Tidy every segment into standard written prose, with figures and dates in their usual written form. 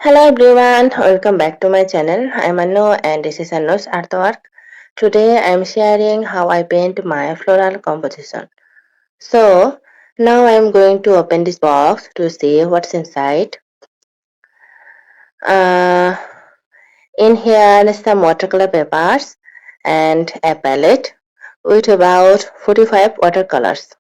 Hello everyone, welcome back to my channel. I'm Anu and this is Anu's artwork. Today I'm sharing how I paint my floral composition. So now I'm going to open this box to see what's inside. Uh, in here is some watercolor papers and a palette with about 45 watercolors.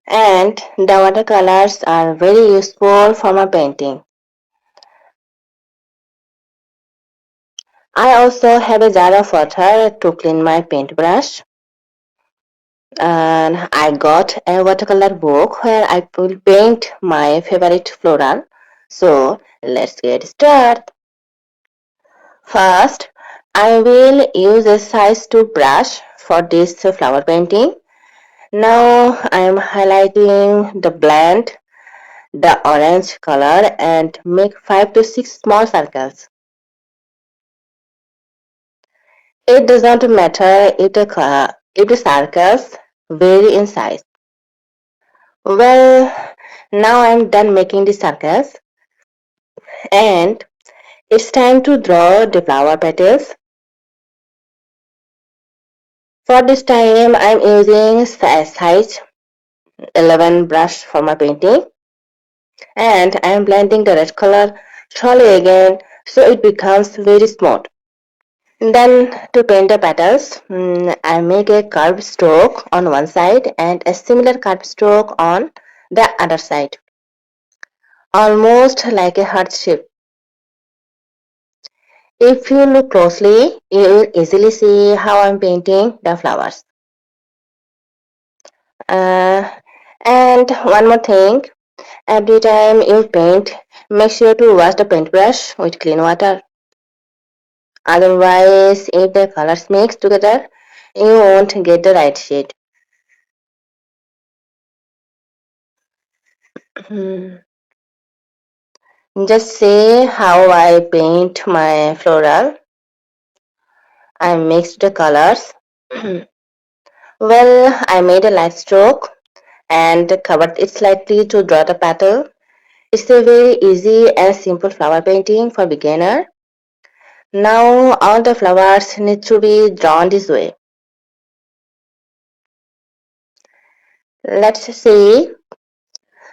And the watercolors are very useful for my painting. I also have a jar of water to clean my paintbrush, and I got a watercolor book where I will paint my favorite floral. So let's get started. First, I will use a size 2 brush for this flower painting. Now I am highlighting the blend, the orange color and make 5 to 6 small circles. It does not matter if the circles vary in size. Well, now I'm done making the circles and it's time to draw the flower petals. For this time, I'm using a size 11 brush for my painting and I'm blending the red color slowly again so it becomes very smooth. Then to paint the petals, I make a curved stroke on one side and a similar curved stroke on the other side, almost like a heart shape. If you look closely, you will easily see how I'm painting the flowers. Uh, and one more thing, every time you paint, make sure to wash the paintbrush with clean water. Otherwise, if the colors mix together, you won't get the right shade. Just say how I paint my floral. I mixed the colors. Well, I made a light stroke and covered it slightly to draw the petal. It's a very easy and simple flower painting for beginner. Now all the flowers need to be drawn this way. Let's see.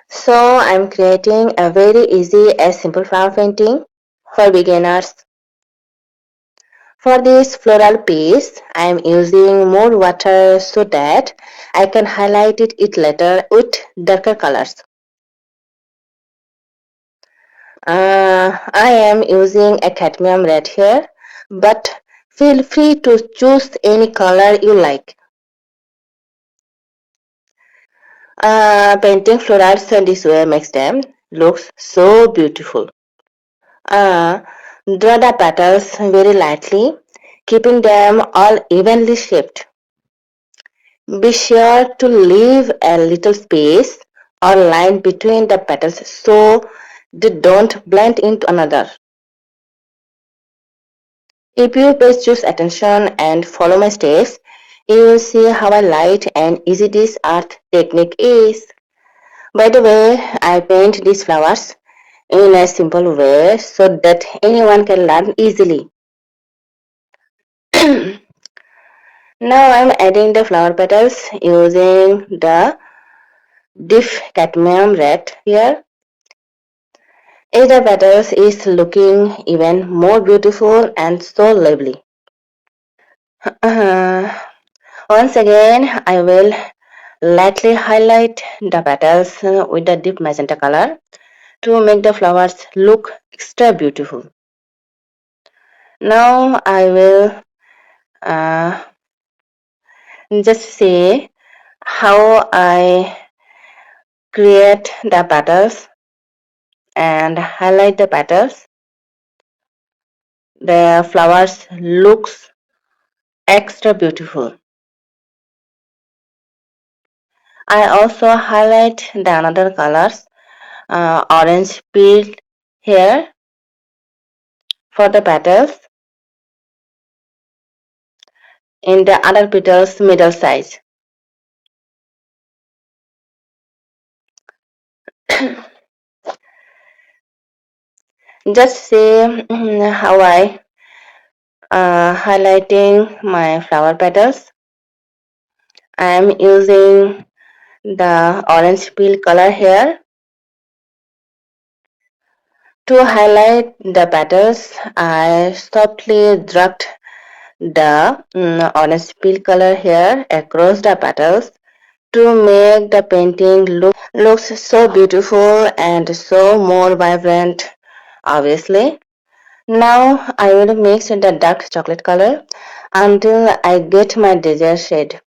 So I'm creating a very easy and simple flower painting for beginners. For this floral piece, I am using more water so that I can highlight it later with darker colors. I am using a cadmium red here, but feel free to choose any color you like. Painting florals in this way makes them look so beautiful. Uh, Draw the petals very lightly, keeping them all evenly shaped. Be sure to leave a little space or line between the petals so they don't blend into another. If you please choose attention and follow my steps, you will see how light and easy this art technique is. By the way, I paint these flowers in a simple way so that anyone can learn easily. Now I am adding the flower petals using the diff cadmium red here. Each the petals is looking even more beautiful and so lovely. Uh, Once again, I will lightly highlight the petals with the deep magenta color to make the flowers look extra beautiful. Now I will uh, just say how I create the petals and highlight the petals. The flowers looks extra beautiful. I also highlight the another colors, orange peel here for the petals in the other petals middle size. Just see how I highlighting my flower petals. I am using the orange peel color here. To highlight the petals, I softly dragged the orange peel color here across the petals to make the painting looks so beautiful and so more vibrant, obviously. Now I will mix the dark chocolate color until I get my desired shade.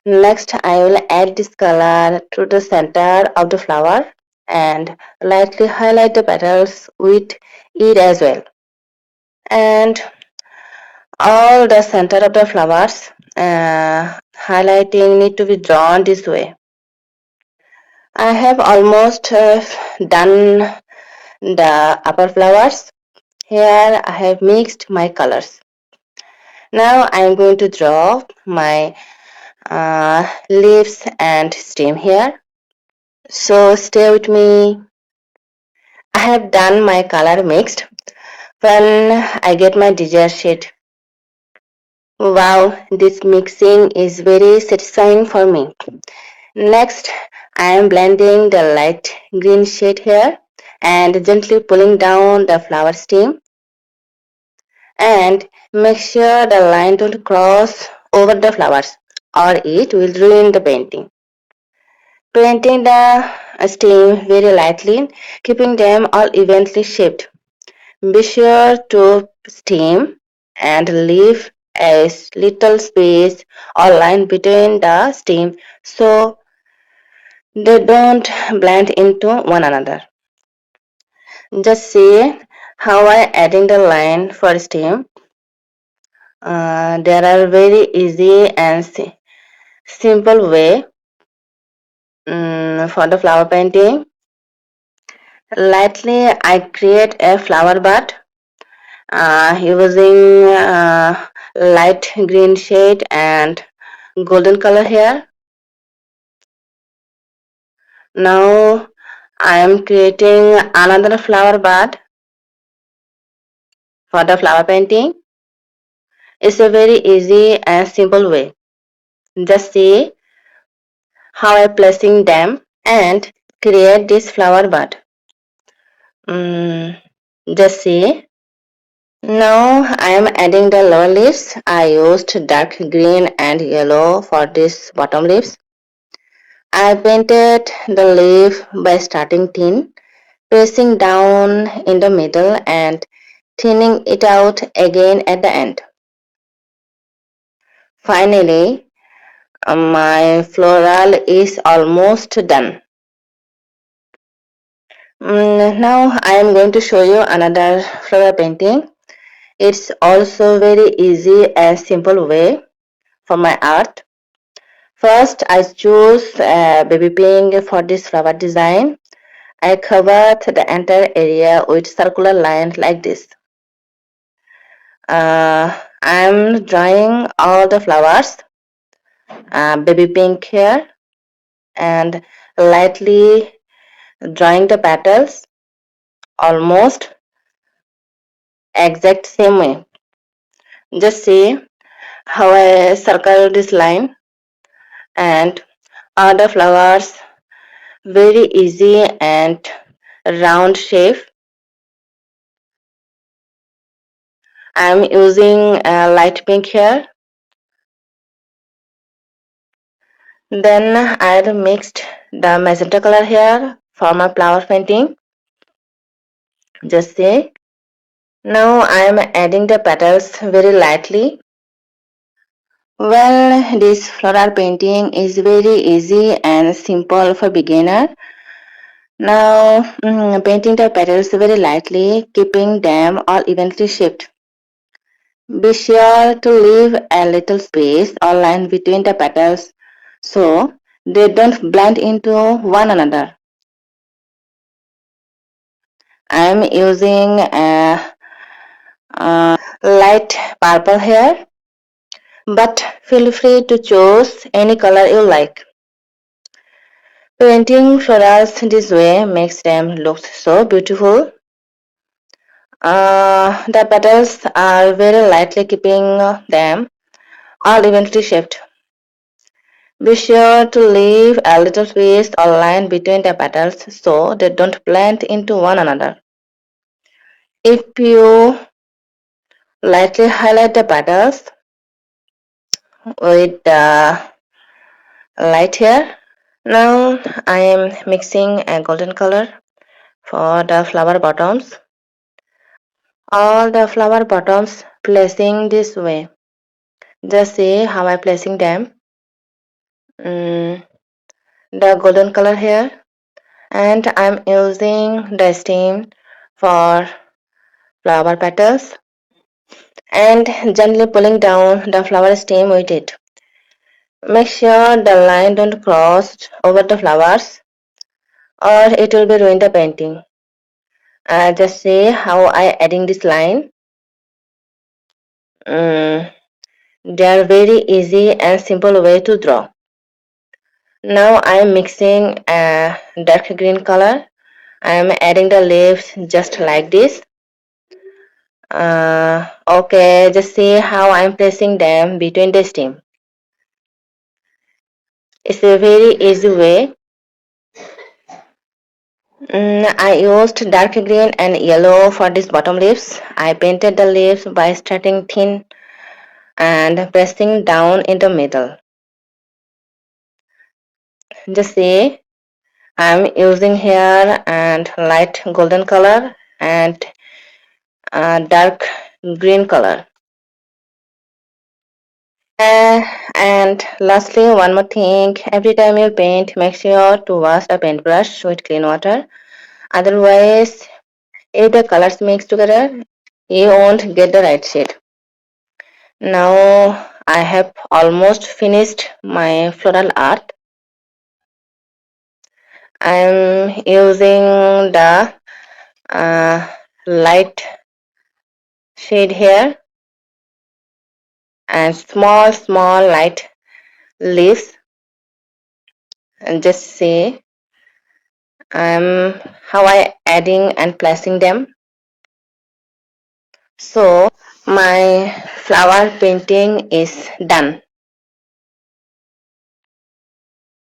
Next I will add this color to the center of the flower and lightly highlight the petals with it as well. And all the center of the flowers highlighting need to be drawn this way. I have almost done the upper flowers. Here I have mixed my colors. Now I am going to draw my leaves and stem here. So stay with me. I have done my color mixed. When I get my desired shade. Wow, this mixing is very satisfying for me. Next, I am blending the light green shade here and gently pulling down the flower stem, and make sure the line don't cross over the flowers or it will ruin the painting. Painting the stem very lightly, keeping them all evenly shaped. Be sure to stem and leave a little space or line between the stem so they don't blend into one another. Just see how I adding the line for stem. There are very easy and simple way for the flower painting. Lightly I create a flower bud using light green shade and golden color here. Now I am creating another flower bud for the flower painting. It's a very easy and simple way. Just see how I am placing them and create this flower bud. Just see. Now I am adding the lower leaves. I used dark green and yellow for these bottom leaves. I painted the leaf by starting thin, pressing down in the middle and thinning it out again at the end. Finally, my floral is almost done. Now I am going to show you another floral painting. It's also very easy and simple way for my art. First, I choose baby pink for this flower design. I covered the entire area with circular lines like this. I'm drawing all the flowers, baby pink here, and lightly drawing the petals almost exact same way. Just see how I circle this line and all the flowers very easy and round shape. I'm using light pink here. Then I mixed the magenta color here for my flower painting. Just see. Now I am adding the petals very lightly. Well, this floral painting is very easy and simple for beginner. Now painting the petals very lightly, keeping them all evenly shaped. Be sure to leave a little space or line between the petals so they don't blend into one another. I am using light purple here, but feel free to choose any color you like. Painting flowers this way makes them look so beautiful. The petals are very lightly keeping them all evenly shaped. Be sure to leave a little space or line between the petals so they don't blend into one another. If you lightly highlight the petals with the light here, now I am mixing a golden color for the flower bottoms. All the flower bottoms placing this way. Just see how I placing them. Mm, the golden color here, and I'm using the stem for flower petals and gently pulling down the flower stem with it. Make sure the line don't cross over the flowers or it will be ruin the painting. Just see how I adding this line. Mm, they are very easy and simple way to draw. Now I am mixing a dark green color. I am adding the leaves just like this. Okay, just see how I am placing them between the stem. It's a very easy way. I used dark green and yellow for these bottom leaves. I painted the leaves by starting thin and pressing down in the middle. Just see, I'm using here and light golden color and dark green color. And lastly, one more thing, every time you paint, make sure to wash a paintbrush with clean water. Otherwise, if the colors mix together, you won't get the right shade. Now I have almost finished my floral art. I'm using the uh, light shade here and small light leaves, and just see how I adding and placing them. So my flower painting is done.